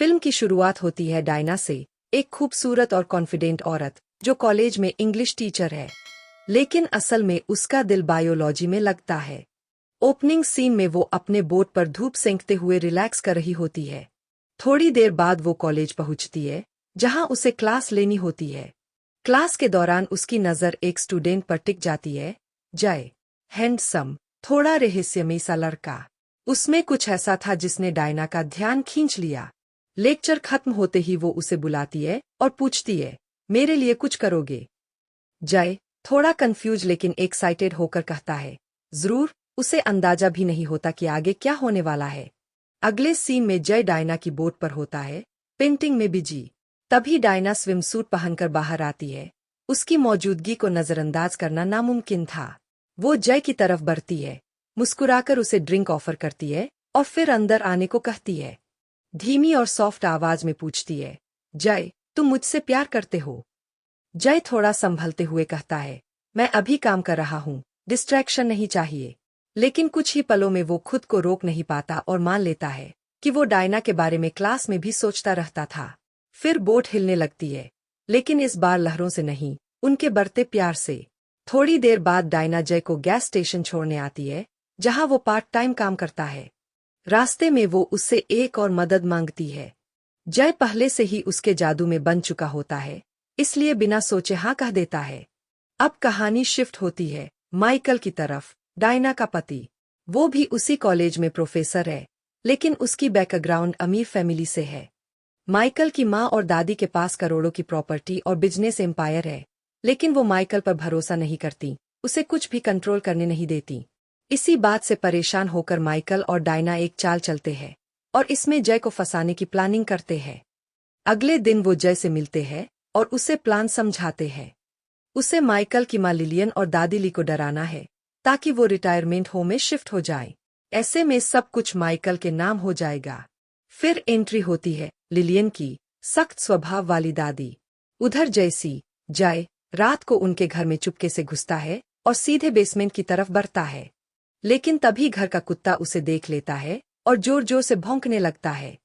Film की शुरुआत होती है डायना से, एक खूबसूरत और कॉन्फिडेंट औरत जो कॉलेज में इंग्लिश टीचर है, लेकिन असल में उसका दिल बायोलॉजी में लगता है। ओपनिंग सीन में वो अपने बोट पर धूप सेंकते हुए रिलैक्स कर रही होती है। थोड़ी देर बाद वो कॉलेज पहुंचती है, जहां उसे क्लास लेनी होती है। क्लास के दौरान उसकी नज़र एक स्टूडेंट पर टिक जाती है, जय। हैंडसम, थोड़ा रहस्यमयी सा लड़का। उसमें कुछ ऐसा था जिसने डायना का ध्यान खींच लिया। लेक्चर खत्म होते ही वो उसे बुलाती है और पूछती है, मेरे लिए कुछ करोगे? जय, थोड़ा कंफ्यूज लेकिन एक्साइटेड होकर कहता है, जरूर। उसे अंदाजा भी नहीं होता कि आगे क्या होने वाला है। अगले सीन में जय डायना की बोट पर होता है, पेंटिंग में बिजी। तभी डायना स्विमसूट पहनकर बाहर आती है। उसकी मौजूदगी को नजरअंदाज करना नामुमकिन था। वो जय की तरफ बढ़ती है, मुस्कुराकर उसे ड्रिंक ऑफर करती है और फिर अंदर आने को कहती है। धीमी और सॉफ्ट आवाज में पूछती है, जय, तुम मुझसे प्यार करते हो? जय थोड़ा संभलते हुए कहता है, मैं अभी काम कर रहा हूँ, डिस्ट्रैक्शन नहीं चाहिए। लेकिन कुछ ही पलों में वो खुद को रोक नहीं पाता और मान लेता है कि वो डायना के बारे में क्लास में भी सोचता रहता था। फिर बोट हिलने लगती है, लेकिन इस बार लहरों से नहीं, उनके बढ़ते प्यार से। थोड़ी देर बाद डायना जय को गैस स्टेशन छोड़ने आती है, जहां वो पार्ट टाइम काम करता है। रास्ते में वो उससे एक और मदद मांगती है। जय पहले से ही उसके जादू में बन चुका होता है, इसलिए बिना सोचे हाँ कह देता है। अब कहानी शिफ्ट होती है माइकल की तरफ, डायना का पति। वो भी उसी कॉलेज में प्रोफेसर है, लेकिन उसकी बैकग्राउंड अमीर फैमिली से है। माइकल की माँ और दादी के पास करोड़ों की प्रॉपर्टी और बिजनेस एम्पायर है, लेकिन वो माइकल पर भरोसा नहीं करती, उसे कुछ भी कंट्रोल करने नहीं देती। इसी बात से परेशान होकर माइकल और डायना एक चाल चलते हैं और इसमें जय को फंसाने की प्लानिंग करते हैं। अगले दिन वो जय से मिलते हैं और उसे प्लान समझाते हैं। उसे माइकल की माँ लिलियन और दादी ली को डराना है, ताकि वो रिटायरमेंट होम में शिफ्ट हो जाए। ऐसे में सब कुछ माइकल के नाम हो जाएगा। फिर एंट्री होती है लिलियन की, सख्त स्वभाव वाली दादी। उधर जय रात को उनके घर में चुपके से घुसता है और सीधे बेसमेंट की तरफ बढ़ता है। लेकिन तभी घर का कुत्ता उसे देख लेता है और जोर जोर से भौंकने लगता है।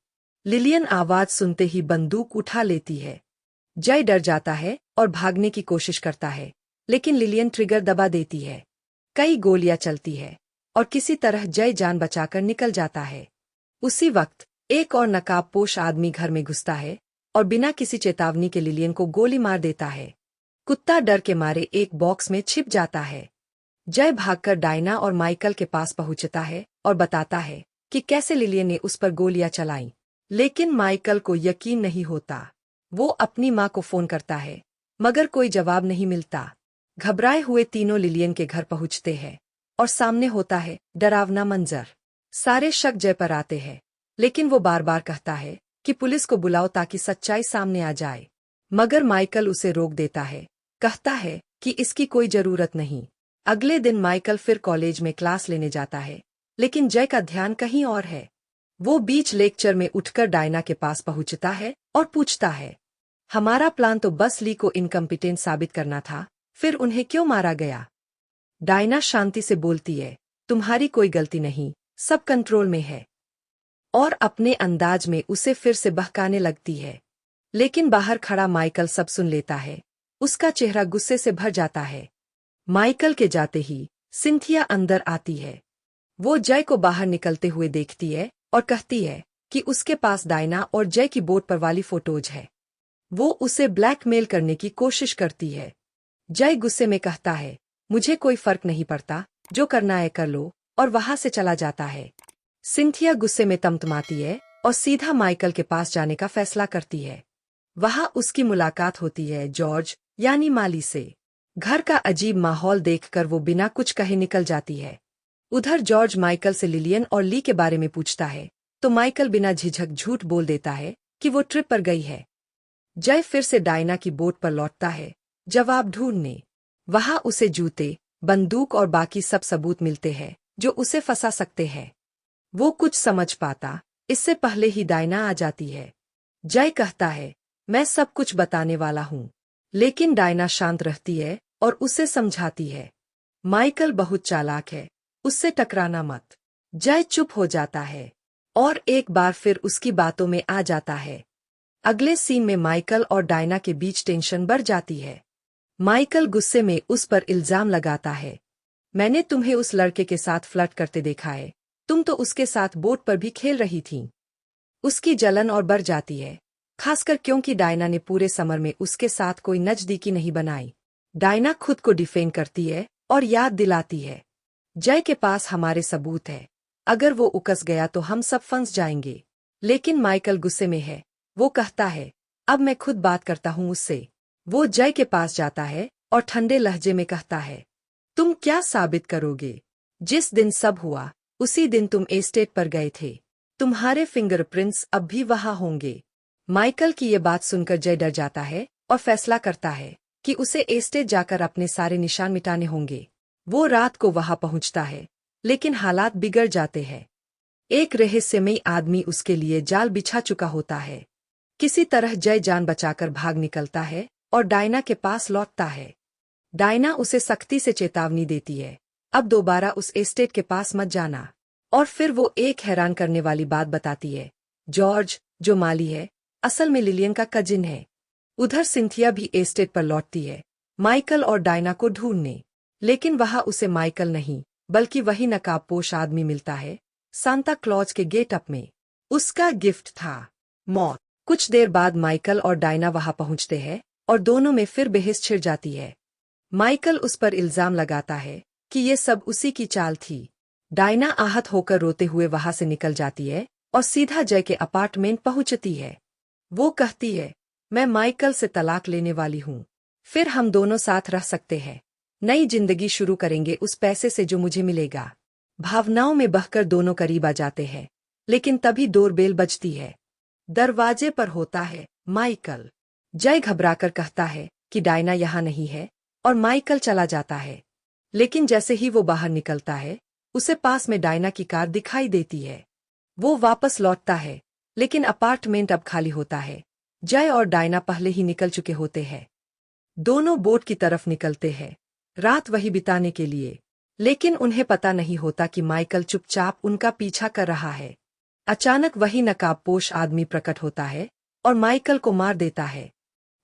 लिलियन आवाज सुनते ही बंदूक उठा लेती है। जय डर जाता है और भागने की कोशिश करता है, लेकिन लिलियन ट्रिगर दबा देती है। कई गोलियां चलती है और किसी तरह जय जान बचाकर निकल जाता है। उसी वक्त एक और नकाबपोश आदमी घर में घुसता है और बिना किसी चेतावनी के लिलियन को गोली मार देता है। कुत्ता डर के मारे एक बॉक्स में छिप जाता है। जय भागकर डायना और माइकल के पास पहुंचता है और बताता है कि कैसे लिलियन ने उस पर गोलियां चलाईं। लेकिन माइकल को यकीन नहीं होता। वो अपनी माँ को फोन करता है, मगर कोई जवाब नहीं मिलता। घबराए हुए तीनों लिलियन के घर पहुंचते हैं और सामने होता है डरावना मंजर। सारे शक जय पर आते हैं, लेकिन वो बार बार कहता है कि पुलिस को बुलाओ ताकि सच्चाई सामने आ जाए। मगर माइकल उसे रोक देता है, कहता है कि इसकी कोई जरूरत नहीं। अगले दिन माइकल फिर कॉलेज में क्लास लेने जाता है, लेकिन जय का ध्यान कहीं और है। वो बीच लेक्चर में उठकर डायना के पास पहुंचता है और पूछता है, हमारा प्लान तो बस ली को इनकम्पिटेंट साबित करना था, फिर उन्हें क्यों मारा गया? डायना शांति से बोलती है, तुम्हारी कोई गलती नहीं, सब कंट्रोल में है। और अपने अंदाज में उसे फिर से बहकाने लगती है। लेकिन बाहर खड़ा माइकल सब सुन लेता है। उसका चेहरा गुस्से से भर जाता है। माइकल के जाते ही सिंथिया अंदर आती है। वो जय को बाहर निकलते हुए देखती है और कहती है कि उसके पास डायना और जय की बोट पर वाली फोटोज है। वो उसे ब्लैकमेल करने की कोशिश करती है। जय गुस्से में कहता है, मुझे कोई फर्क नहीं पड़ता, जो करना है कर लो, और वहां से चला जाता है। सिंथिया गुस्से में तमतमाती है और सीधा माइकल के पास जाने का फैसला करती है। वहां उसकी मुलाकात होती है जॉर्ज यानी माली से। घर का अजीब माहौल देखकर वो बिना कुछ कहे निकल जाती है। उधर जॉर्ज माइकल से लिलियन और ली के बारे में पूछता है, तो माइकल बिना झिझक झूठ बोल देता है कि वो ट्रिप पर गई है। जय फिर से डायना की बोट पर लौटता है जवाब ढूंढने। वहां उसे जूते, बंदूक और बाकी सब सबूत मिलते हैं जो उसे फंसा सकते हैं। वो कुछ समझ पाता इससे पहले ही डायना आ जाती है। जय कहता है, मैं सब कुछ बताने वाला हूँ। लेकिन डायना शांत रहती है और उसे समझाती है, माइकल बहुत चालाक है, उससे टकराना मत। जय चुप हो जाता है और एक बार फिर उसकी बातों में आ जाता है। अगले सीन में माइकल और डायना के बीच टेंशन बढ़ जाती है। माइकल गुस्से में उस पर इल्जाम लगाता है, मैंने तुम्हें उस लड़के के साथ फ्लर्ट करते देखा है, तुम तो उसके साथ बोट पर भी खेल रही थीं। उसकी जलन और बढ़ जाती है, खासकर क्योंकि डायना ने पूरे समर में उसके साथ कोई नजदीकी नहीं बनाई। डायना खुद को डिफेंड करती है और याद दिलाती है, जय के पास हमारे सबूत है, अगर वो उकस गया तो हम सब फंस जाएंगे। लेकिन माइकल गुस्से में है, वो कहता है, अब मैं खुद बात करता हूँ उससे। वो जय के पास जाता है और ठंडे लहजे में कहता है, तुम क्या साबित करोगे? जिस दिन सब हुआ उसी दिन तुम एस्टेट पर गए थे, तुम्हारे फिंगरप्रिंट्स अब भी वहां होंगे। माइकल की ये बात सुनकर जय डर जाता है और फैसला करता है कि उसे एस्टेट जाकर अपने सारे निशान मिटाने होंगे। वो रात को वहां पहुंचता है, लेकिन हालात बिगड़ जाते हैं। एक रहस्यमयी आदमी उसके लिए जाल बिछा चुका होता है। किसी तरह जय जान बचाकर भाग निकलता है और डायना के पास लौटता है। डायना उसे सख्ती से चेतावनी देती है, अब दोबारा उस एस्टेट के पास मत जाना। और फिर वो एक हैरान करने वाली बात बताती है, जॉर्ज, जो माली है, असल में लिलियन का कजिन है। उधर सिंथिया भी एस्टेट पर लौटती है, माइकल और डायना को ढूंढने। लेकिन वहां उसे माइकल नहीं, बल्कि वही नकाबपोश आदमी मिलता है, सांता क्लॉज के गेटअप में। उसका गिफ्ट था मौत। कुछ देर बाद माइकल और डायना वहां पहुंचते हैं और दोनों में फिर बहस छिड़ जाती है। माइकल उस पर इल्जाम लगाता है कि ये सब उसी की चाल थी। डायना आहत होकर रोते हुए वहां से निकल जाती है और सीधा जय के अपार्टमेंट पहुंचती है। वो कहती है, मैं माइकल से तलाक लेने वाली हूँ, फिर हम दोनों साथ रह सकते हैं, नई जिंदगी शुरू करेंगे उस पैसे से जो मुझे मिलेगा। भावनाओं में बहकर दोनों करीब आ जाते हैं, लेकिन तभी डोरबेल बजती है। दरवाजे पर होता है माइकल। जय घबराकर कहता है कि डायना यहाँ नहीं है और माइकल चला जाता है। लेकिन जैसे ही वो बाहर निकलता है, उसे पास में डायना की कार दिखाई देती है। वो वापस लौटता है, लेकिन अपार्टमेंट अब खाली होता है। जय और डायना पहले ही निकल चुके होते हैं। दोनों बोट की तरफ निकलते हैं, रात वही बिताने के लिए। लेकिन उन्हें पता नहीं होता कि माइकल चुपचाप उनका पीछा कर रहा है। अचानक वही नकाबपोश आदमी प्रकट होता है और माइकल को मार देता है।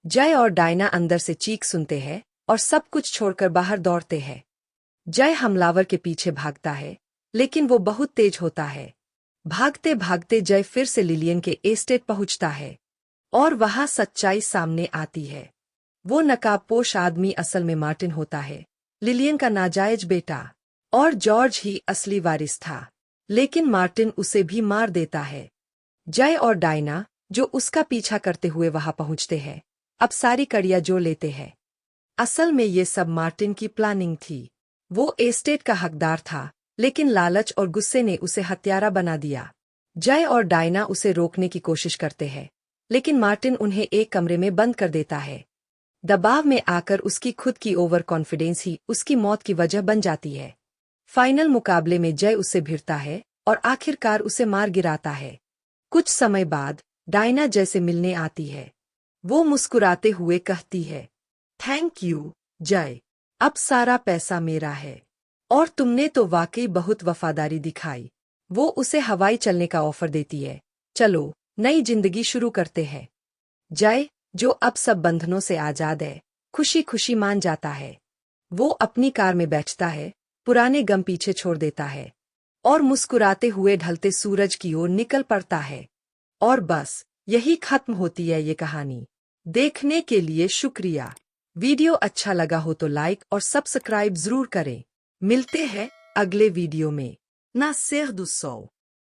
जय और डायना अंदर से चीख सुनते हैं और सब कुछ छोड़कर बाहर दौड़ते हैं। जय हमलावर के पीछे भागता है, लेकिन वो बहुत तेज होता है। भागते भागते जय फिर से लिलियन के एस्टेट पहुंचता है और वहां सच्चाई सामने आती है। वो नकाबपोश आदमी असल में मार्टिन होता है, लिलियन का नाजायज बेटा, और जॉर्ज ही असली वारिस था। लेकिन मार्टिन उसे भी मार देता है। जय और डायना, जो उसका पीछा करते हुए वहां पहुंचते हैं, अब सारी कड़ियां जोड़ लेते हैं। असल में ये सब मार्टिन की प्लानिंग थी। वो एस्टेट का हकदार था, लेकिन लालच और गुस्से ने उसे हत्यारा बना दिया। जय और डायना उसे रोकने की कोशिश करते हैं, लेकिन मार्टिन उन्हें एक कमरे में बंद कर देता है। दबाव में आकर उसकी खुद की ओवर कॉन्फिडेंस ही उसकी मौत की वजह बन जाती है। फाइनल मुकाबले में जय उससे भिड़ता है और आखिरकार उसे मार गिराता है। कुछ समय बाद डायना जय से मिलने आती है। वो मुस्कुराते हुए कहती है, थैंक यू जय, अब सारा पैसा मेरा है, और तुमने तो वाकई बहुत वफादारी दिखाई। वो उसे हवाई चलने का ऑफर देती है, चलो नई जिंदगी शुरू करते हैं। जय, जो अब सब बंधनों से आजाद है, खुशी खुशी मान जाता है। वो अपनी कार में बैठता है, पुराने गम पीछे छोड़ देता है और मुस्कुराते हुए ढलते सूरज की ओर निकल पड़ता है। और बस यही खत्म होती है ये कहानी। देखने के लिए शुक्रिया। वीडियो अच्छा लगा हो तो लाइक और सब्सक्राइब जरूर करें। मिलते हैं अगले वीडियो में। ना सिर दुसो।